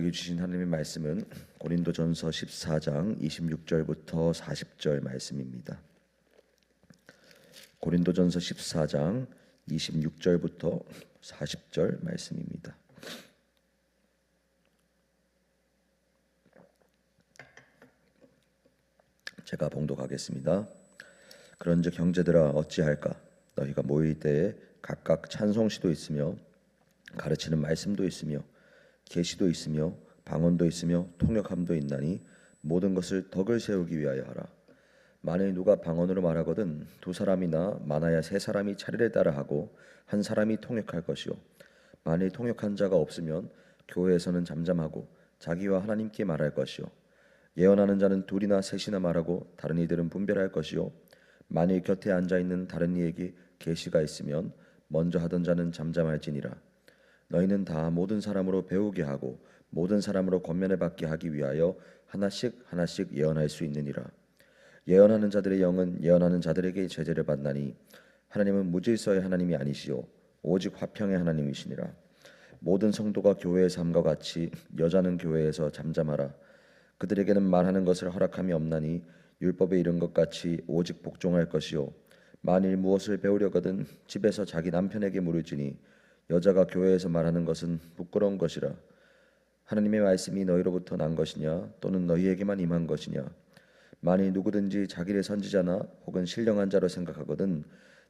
우리 주신 하나님의 말씀은 고린도전서 14장 26절부터 40절 말씀입니다. 고린도전서 14장 26절부터 40절 말씀입니다. 제가 봉독하겠습니다. 그런즉 형제들아 어찌할까? 너희가 모일 때에 각각 찬송시도 있으며 가르치는 말씀도 있으며 계시도 있으며 방언도 있으며 통역함도 있나니 모든 것을 덕을 세우기 위하여 하라. 만일 누가 방언으로 말하거든 두 사람이나 많아야 세 사람이 차례를 따라 하고 한 사람이 통역할 것이요 만일 통역한 자가 없으면 교회에서는 잠잠하고 자기와 하나님께 말할 것이요 예언하는 자는 둘이나 셋이나 말하고 다른 이들은 분별할 것이요 만일 곁에 앉아 있는 다른 이에게 계시가 있으면 먼저 하던 자는 잠잠할지니라. 너희는 다 모든 사람으로 배우게 하고 모든 사람으로 권면을 받게 하기 위하여 하나씩 하나씩 예언할 수 있느니라. 예언하는 자들의 영은 예언하는 자들에게 제재를 받나니 하나님은 무질서의 하나님이 아니시오 오직 화평의 하나님이시니라. 모든 성도가 교회의 삶과 같이 여자는 교회에서 잠잠하라. 그들에게는 말하는 것을 허락함이 없나니 율법에 이른 것 같이 오직 복종할 것이요 만일 무엇을 배우려거든 집에서 자기 남편에게 물을지니 여자가 교회에서 말하는 것은 부끄러운 것이라. 하나님의 말씀이 너희로부터 난 것이냐 또는 너희에게만 임한 것이냐. 만일 누구든지 자기를 선지자나 혹은 신령한 자로 생각하거든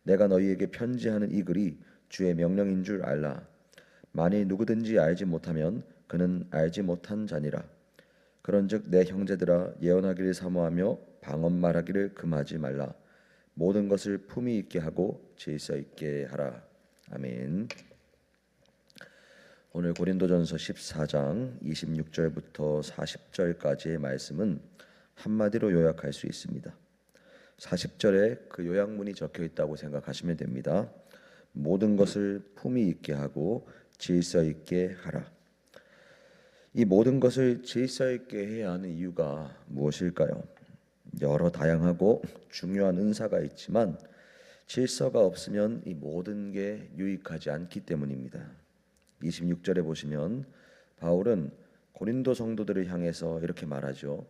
내가 너희에게 편지하는 이 글이 주의 명령인 줄 알라. 만일 누구든지 알지 못하면 그는 알지 못한 자니라. 그런즉 내 형제들아 예언하기를 사모하며 방언 말하기를 금하지 말라. 모든 것을 품위 있게 하고 질서 있게 하라. 아멘. 오늘 고린도전서 14장 26절부터 40절까지의 말씀은 한마디로 요약할 수 있습니다. 40절에 그 요약문이 적혀 있다고 생각하시면 됩니다. 모든 것을 품위 있게 하고 질서 있게 하라. 이 모든 것을 질서 있게 해야 하는 이유가 무엇일까요? 여러 다양하고 중요한 은사가 있지만 질서가 없으면 이 모든 게 유익하지 않기 때문입니다. 26절에 보시면 바울은 고린도 성도들을 향해서 이렇게 말하죠.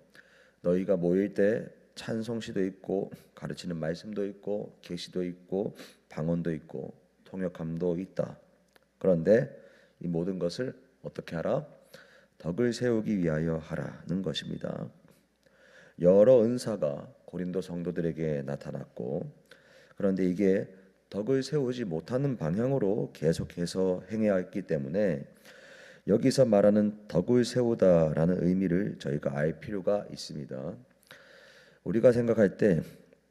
너희가 모일 때 찬송시도 있고 가르치는 말씀도 있고 계시도 있고 방언도 있고 통역함도 있다. 그런데 이 모든 것을 어떻게 하라? 덕을 세우기 위하여 하라는 것입니다. 여러 은사가 고린도 성도들에게 나타났고 그런데 이게 덕을 세우지 못하는 방향으로 계속해서 행해야 했기 때문에 여기서 말하는 덕을 세우다라는 의미를 저희가 알 필요가 있습니다. 우리가 생각할 때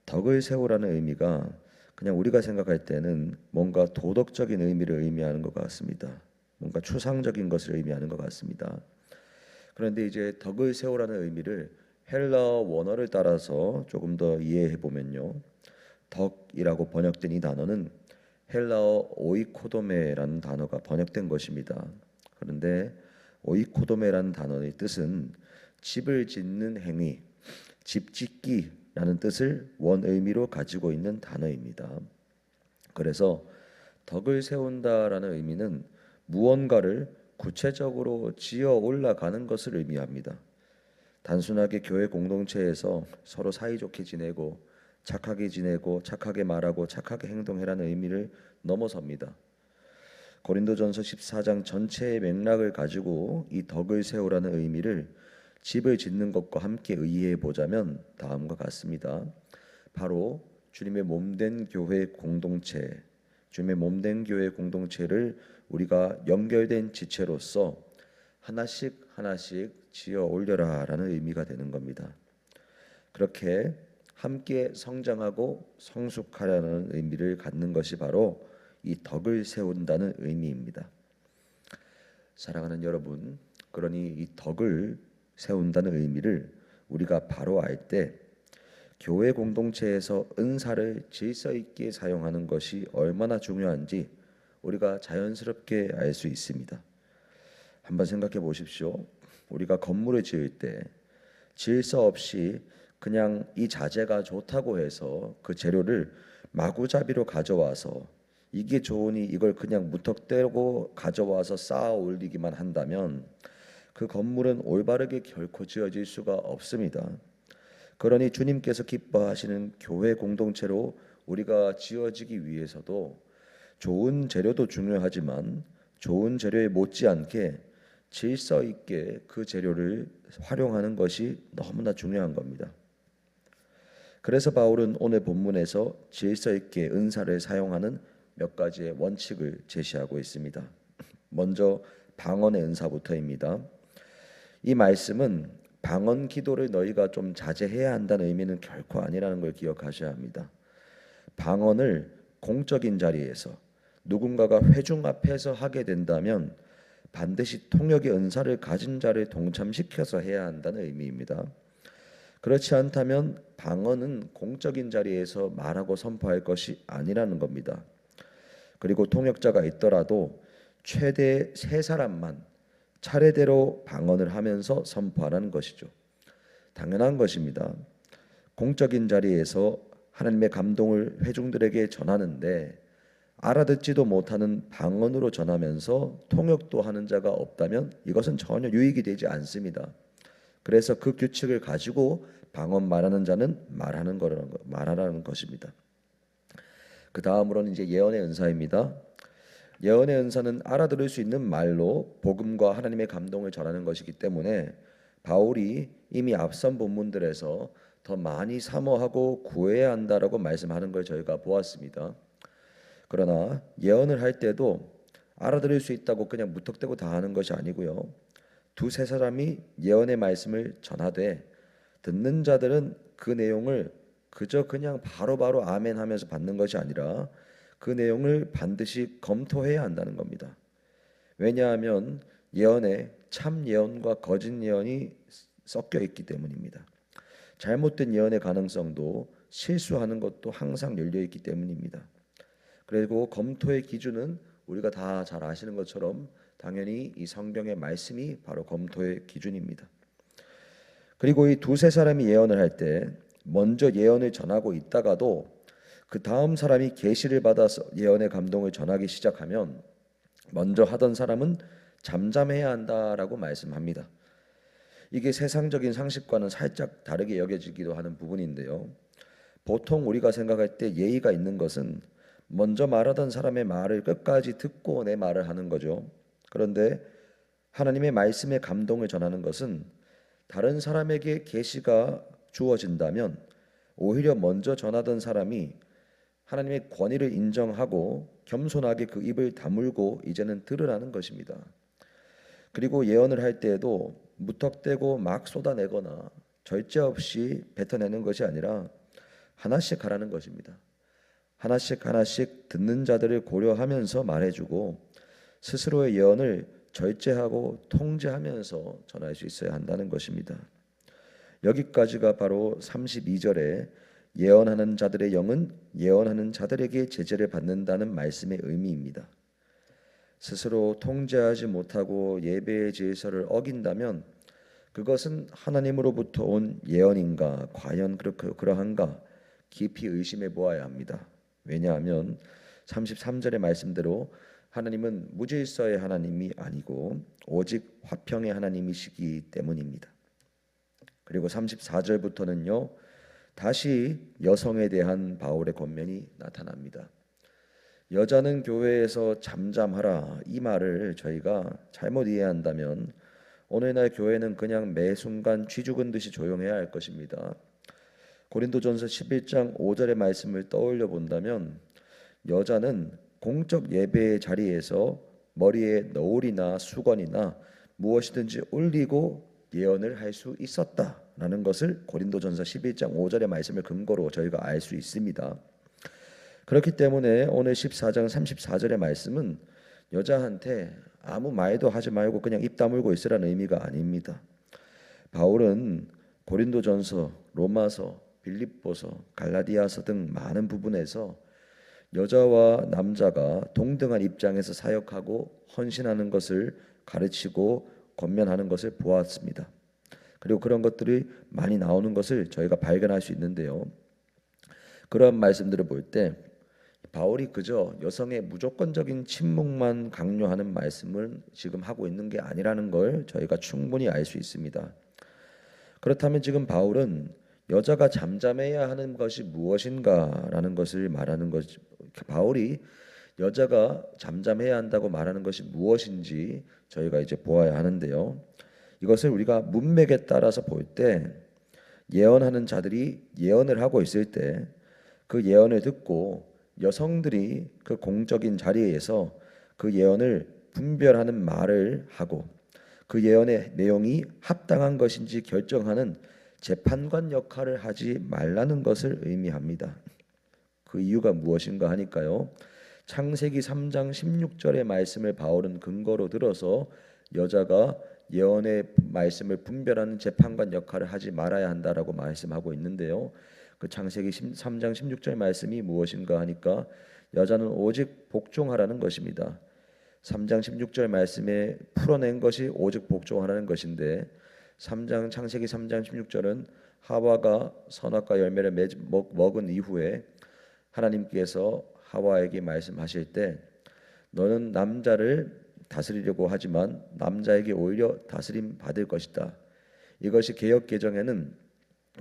덕을 세우라는 의미가 그냥 우리가 생각할 때는 뭔가 도덕적인 의미를 의미하는 것 같습니다. 뭔가 추상적인 것을 의미하는 것 같습니다. 그런데 이제 덕을 세우라는 의미를 헬라어 원어를 따라서 조금 더 이해해 보면요. 덕이라고 번역된 이 단어는 헬라어 오이코도메라는 단어가 번역된 것입니다. 그런데 오이코도메라는 단어의 뜻은 집을 짓는 행위, 집 짓기라는 뜻을 원 의미로 가지고 있는 단어입니다. 그래서 덕을 세운다라는 의미는 무언가를 구체적으로 지어 올라가는 것을 의미합니다. 단순하게 교회 공동체에서 서로 사이좋게 지내고 착하게 지내고 착하게 말하고 착하게 행동해라는 의미를 넘어섭니다. 고린도전서 14장 전체의 맥락을 가지고 이 덕을 세우라는 의미를 집을 짓는 것과 함께 의의해 보자면 다음과 같습니다. 바로 주님의 몸된 교회 공동체, 주님의 몸된 교회 공동체를 우리가 연결된 지체로서 하나씩 하나씩 지어 올려라라는 의미가 되는 겁니다. 그렇게 함께 성장하고 성숙하라는 의미를 갖는 것이 바로 이 덕을 세운다는 의미입니다. 사랑하는 여러분, 그러니 이 덕을 세운다는 의미를 우리가 바로 알 때 교회 공동체에서 은사를 질서 있게 사용하는 것이 얼마나 중요한지 우리가 자연스럽게 알 수 있습니다. 한번 생각해 보십시오. 우리가 건물을 지을 때 질서 없이 그냥 이 자재가 좋다고 해서 그 재료를 마구잡이로 가져와서 이게 좋으니 이걸 그냥 무턱대고 가져와서 쌓아 올리기만 한다면 그 건물은 올바르게 결코 지어질 수가 없습니다. 그러니 주님께서 기뻐하시는 교회 공동체로 우리가 지어지기 위해서도 좋은 재료도 중요하지만 좋은 재료에 못지않게 질서 있게 그 재료를 활용하는 것이 너무나 중요한 겁니다. 그래서 바울은 오늘 본문에서 질서 있게 은사를 사용하는 몇 가지의 원칙을 제시하고 있습니다. 먼저 방언의 은사부터입니다. 이 말씀은 방언 기도를 너희가 좀 자제해야 한다는 의미는 결코 아니라는 걸 기억하셔야 합니다. 방언을 공적인 자리에서 누군가가 회중 앞에서 하게 된다면 반드시 통역의 은사를 가진 자를 동참시켜서 해야 한다는 의미입니다. 그렇지 않다면 방언은 공적인 자리에서 말하고 선포할 것이 아니라는 겁니다. 그리고 통역자가 있더라도 최대 3사람만 차례대로 방언을 하면서 선포하라는 것이죠. 당연한 것입니다. 공적인 자리에서 하나님의 감동을 회중들에게 전하는데 알아듣지도 못하는 방언으로 전하면서 통역도 하는 자가 없다면 이것은 전혀 유익이 되지 않습니다. 그래서 그 규칙을 가지고 방언 말하는 자는 말하라는 것입니다. 그 다음으로는 이제 예언의 은사입니다. 예언의 은사는 알아들을 수 있는 말로 복음과 하나님의 감동을 전하는 것이기 때문에 바울이 이미 앞선 본문들에서 더 많이 사모하고 구해야 한다라고 말씀하는 걸 저희가 보았습니다. 그러나 예언을 할 때도 알아들을 수 있다고 그냥 무턱대고 다 하는 것이 아니고요. 2-3사람이 예언의 말씀을 전하되 듣는 자들은 그 내용을 그저 그냥 바로바로 아멘 하면서 받는 것이 아니라 그 내용을 반드시 검토해야 한다는 겁니다. 왜냐하면 예언에 참 예언과 거짓 예언이 섞여 있기 때문입니다. 잘못된 예언의 가능성도 실수하는 것도 항상 열려 있기 때문입니다. 그리고 검토의 기준은 우리가 다 잘 아시는 것처럼 당연히 이 성경의 말씀이 바로 검토의 기준입니다. 그리고 이 2-3사람이 예언을 할 때 먼저 예언을 전하고 있다가도 그 다음 사람이 계시를 받아서 예언의 감동을 전하기 시작하면 먼저 하던 사람은 잠잠해야 한다라고 말씀합니다. 이게 세상적인 상식과는 살짝 다르게 여겨지기도 하는 부분인데요. 보통 우리가 생각할 때 예의가 있는 것은 먼저 말하던 사람의 말을 끝까지 듣고 내 말을 하는 거죠. 그런데 하나님의 말씀의 감동을 전하는 것은 다른 사람에게 계시가 주어진다면 오히려 먼저 전하던 사람이 하나님의 권위를 인정하고 겸손하게 그 입을 다물고 이제는 들으라는 것입니다. 그리고 예언을 할 때에도 무턱대고 막 쏟아내거나 절제 없이 뱉어내는 것이 아니라 하나씩 하라는 것입니다. 하나씩 하나씩 듣는 자들을 고려하면서 말해주고 스스로의 예언을 절제하고 통제하면서 전할 수 있어야 한다는 것입니다. 여기까지가 바로 32절에 예언하는 자들의 영은 예언하는 자들에게 제재를 받는다는 말씀의 의미입니다. 스스로 통제하지 못하고 예배의 질서를 어긴다면 그것은 하나님으로부터 온 예언인가 과연 그러한가 깊이 의심해 보아야 합니다. 왜냐하면 33절의 말씀대로 하나님은 무질서의 하나님이 아니고 오직 화평의 하나님이시기 때문입니다. 그리고 34절부터는요. 다시 여성에 대한 바울의 권면이 나타납니다. 여자는 교회에서 잠잠하라 이 말을 저희가 잘못 이해한다면 오늘날 교회는 그냥 매 순간 쥐 죽은 듯이 조용해야 할 것입니다. 고린도전서 11장 5절의 말씀을 떠올려 본다면 여자는 공적 예배의 자리에서 머리에 너울이나 수건이나 무엇이든지 올리고 예언을 할 수 있었다라는 것을 고린도전서 11장 5절의 말씀을 근거로 저희가 알 수 있습니다. 그렇기 때문에 오늘 14장 34절의 말씀은 여자한테 아무 말도 하지 말고 그냥 입 다물고 있으라는 의미가 아닙니다. 바울은 고린도전서, 로마서, 빌립보서, 갈라디아서 등 많은 부분에서 여자와 남자가 동등한 입장에서 사역하고 헌신하는 것을 가르치고 권면하는 것을 보았습니다. 그리고 그런 것들이 많이 나오는 것을 저희가 발견할 수 있는데요. 그러한 말씀들을 볼 때 바울이 그저 여성의 무조건적인 침묵만 강요하는 말씀을 지금 하고 있는 게 아니라는 걸 저희가 충분히 알 수 있습니다. 그렇다면 지금 바울은 여자가 잠잠해야 하는 것이 무엇인가라는 것을 말하는 것, 바울이 여자가 잠잠해야 한다고 말하는 것이 무엇인지 저희가 이제 보아야 하는데요. 이것을 우리가 문맥에 따라서 볼 때 예언하는 자들이 예언을 하고 있을 때 그 예언을 듣고 여성들이 그 공적인 자리에서 그 예언을 분별하는 말을 하고 그 예언의 내용이 합당한 것인지 결정하는 재판관 역할을 하지 말라는 것을 의미합니다. 그 이유가 무엇인가 하니까요. 창세기 3장 16절의 말씀을 바울은 근거로 들어서 여자가 예언의 말씀을 분별하는 재판관 역할을 하지 말아야 한다라고 말씀하고 있는데요. 그 창세기 3장 16절 말씀이 무엇인가 하니까 여자는 오직 복종하라는 것입니다. 3장 16절 말씀에 풀어낸 것이 오직 복종하라는 것인데 창세기 3장 16절은 하와가 선악과 열매를 먹은 이후에 하나님께서 하와에게 말씀하실 때 너는 남자를 다스리려고 하지만 남자에게 오히려 다스림 받을 것이다. 이것이 개역 개정에는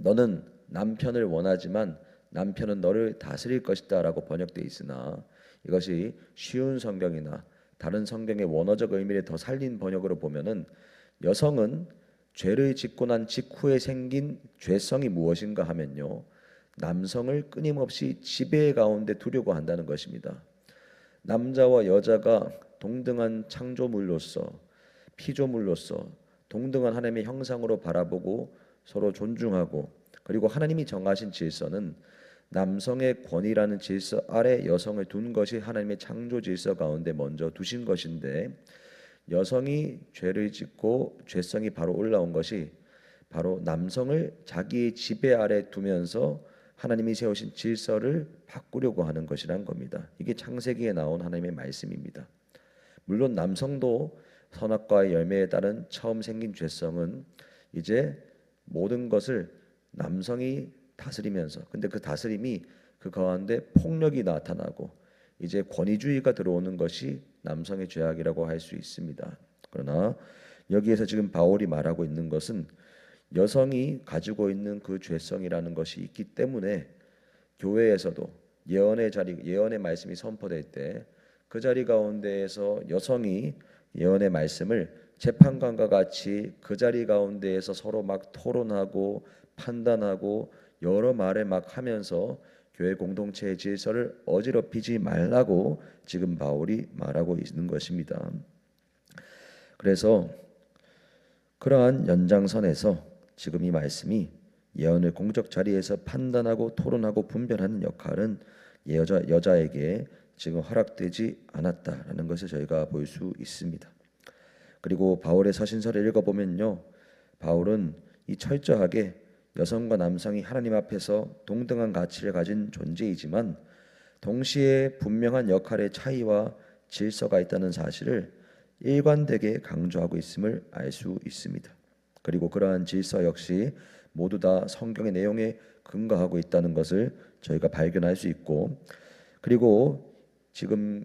너는 남편을 원하지만 남편은 너를 다스릴 것이다 라고 번역되어 있으나 이것이 쉬운 성경이나 다른 성경의 원어적 의미를 더 살린 번역으로 보면은 여성은 죄를 짓고 난 직후에 생긴 죄성이 무엇인가 하면요, 남성을 끊임없이 지배 가운데 두려고 한다는 것입니다. 남자와 여자가 동등한 창조물로서 피조물로서 동등한 하나님의 형상으로 바라보고 서로 존중하고 그리고 하나님이 정하신 질서는 남성의 권위라는 질서 아래 여성을 둔 것이 하나님의 창조 질서 가운데 먼저 두신 것인데 여성이 죄를 짓고 죄성이 바로 올라온 것이 바로 남성을 자기의 지배 아래 두면서 하나님이 세우신 질서를 바꾸려고 하는 것이란 겁니다. 이게 창세기에 나온 하나님의 말씀입니다. 물론 남성도 선악과의 열매에 따른 처음 생긴 죄성은 이제 모든 것을 남성이 다스리면서 근데 그 다스림이 그 가운데 폭력이 나타나고 이제 권위주의가 들어오는 것이 남성의 죄악이라고 할 수 있습니다. 그러나 여기에서 지금 바울이 말하고 있는 것은 여성이 가지고 있는 그 죄성이라는 것이 있기 때문에 교회에서도 예언의 말씀이 선포될 때 그 자리 가운데에서 여성이 예언의 말씀을 재판관과 같이 그 자리 가운데에서 서로 막 토론하고 판단하고 여러 말을 막 하면서 교회 공동체의 질서를 어지럽히지 말라고 지금 바울이 말하고 있는 것입니다. 그래서 그러한 연장선에서 지금 이 말씀이 예언을 공적 자리에서 판단하고 토론하고 분별하는 역할은 여자에게 지금 허락되지 않았다라는 것을 저희가 볼 수 있습니다. 그리고 바울의 서신서를 읽어보면요, 바울은 이 철저하게 여성과 남성이 하나님 앞에서 동등한 가치를 가진 존재이지만 동시에 분명한 역할의 차이와 질서가 있다는 사실을 일관되게 강조하고 있음을 알 수 있습니다. 그리고 그러한 질서 역시 모두 다 성경의 내용에 근거하고 있다는 것을 저희가 발견할 수 있고, 그리고 지금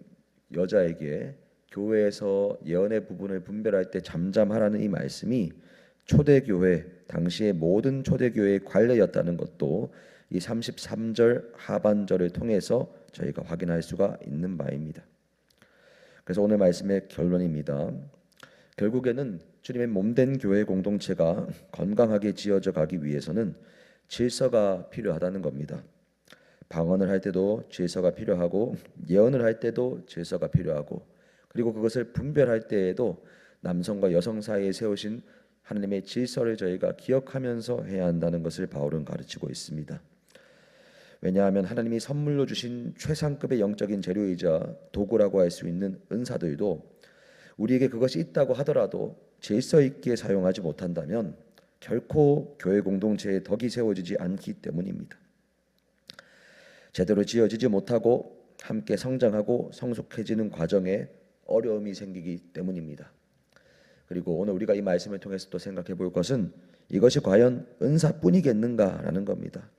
여자에게 교회에서 예언의 부분을 분별할 때 잠잠하라는 이 말씀이 초대교회 당시의 모든 초대교회의 관례였다는 것도 이 33절 하반절을 통해서 저희가 확인할 수가 있는 바입니다. 그래서 오늘 말씀의 결론입니다. 결국에는 주님의 몸된 교회 공동체가 건강하게 지어져 가기 위해서는 질서가 필요하다는 겁니다. 방언을 할 때도 질서가 필요하고 예언을 할 때도 질서가 필요하고 그리고 그것을 분별할 때에도 남성과 여성 사이에 세우신 하나님의 질서를 저희가 기억하면서 해야 한다는 것을 바울은 가르치고 있습니다. 왜냐하면 하나님이 선물로 주신 최상급의 영적인 재료이자 도구라고 할 수 있는 은사들도 우리에게 그것이 있다고 하더라도 질서 있게 사용하지 못한다면 결코 교회 공동체에 덕이 세워지지 않기 때문입니다. 제대로 지어지지 못하고 함께 성장하고 성숙해지는 과정에 어려움이 생기기 때문입니다. 그리고 오늘 우리가 이 말씀을 통해서 또 생각해 볼 것은 이것이 과연 은사뿐이겠는가라는 겁니다.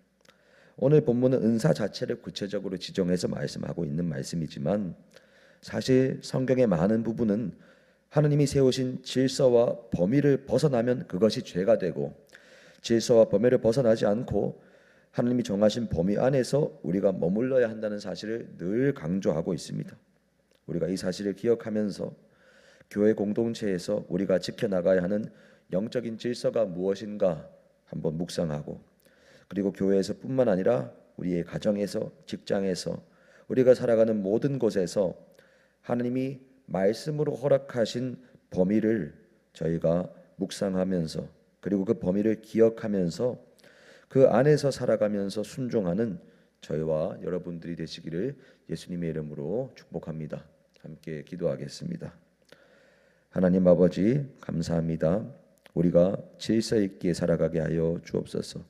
오늘 본문은 은사 자체를 구체적으로 지정해서 말씀하고 있는 말씀이지만 사실 성경의 많은 부분은 하느님이 세우신 질서와 범위를 벗어나면 그것이 죄가 되고, 질서와 범위를 벗어나지 않고 하느님이 정하신 범위 안에서 우리가 머물러야 한다는 사실을 늘 강조하고 있습니다. 우리가 이 사실을 기억하면서 교회 공동체에서 우리가 지켜나가야 하는 영적인 질서가 무엇인가 한번 묵상하고, 그리고 교회에서 뿐만 아니라 우리의 가정에서, 직장에서, 우리가 살아가는 모든 곳에서 하느님이 말씀으로 허락하신 범위를 저희가 묵상하면서, 그리고 그 범위를 기억하면서 그 안에서 살아가면서 순종하는 저희와 여러분들이 되시기를 예수님의 이름으로 축복합니다. 함께 기도하겠습니다. 하나님 아버지, 감사합니다. 우리가 질서 있게 살아가게 하여 주옵소서.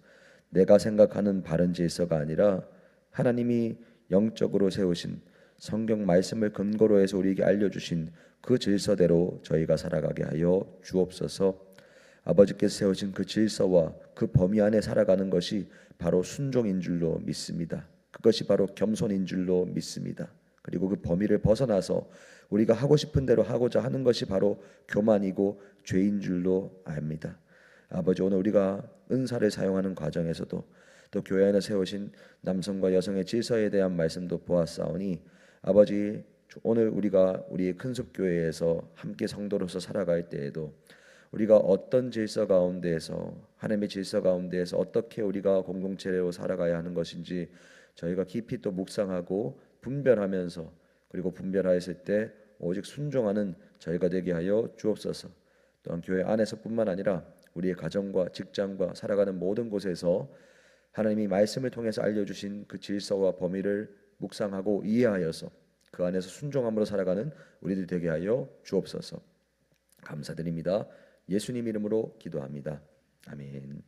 내가 생각하는 바른 질서가 아니라 하나님이 영적으로 세우신 성경 말씀을 근거로 해서 우리에게 알려주신 그 질서대로 저희가 살아가게 하여 주옵소서. 아버지께서 세우신 그 질서와 그 범위 안에 살아가는 것이 바로 순종인 줄로 믿습니다. 그것이 바로 겸손인 줄로 믿습니다. 그리고 그 범위를 벗어나서 우리가 하고 싶은 대로 하고자 하는 것이 바로 교만이고 죄인 줄로 압니다. 아버지, 오늘 우리가 은사를 사용하는 과정에서도 또 교회 안에 세우신 남성과 여성의 질서에 대한 말씀도 보았사오니, 아버지, 오늘 우리가 우리의 큰숲교회에서 함께 성도로서 살아갈 때에도 우리가 어떤 질서 가운데에서, 하나님의 질서 가운데에서 어떻게 우리가 공동체로 살아가야 하는 것인지 저희가 깊이 또 묵상하고 분별하면서, 그리고 분별하였을 때 오직 순종하는 저희가 되게 하여 주옵소서. 또한 교회 안에서뿐만 아니라 우리의 가정과 직장과 살아가는 모든 곳에서 하나님이 말씀을 통해서 알려주신 그 질서와 범위를 묵상하고 이해하여서 그 안에서 순종함으로 살아가는 우리들 되게 하여 주옵소서. 감사드립니다. 예수님 이름으로 기도합니다. 아멘.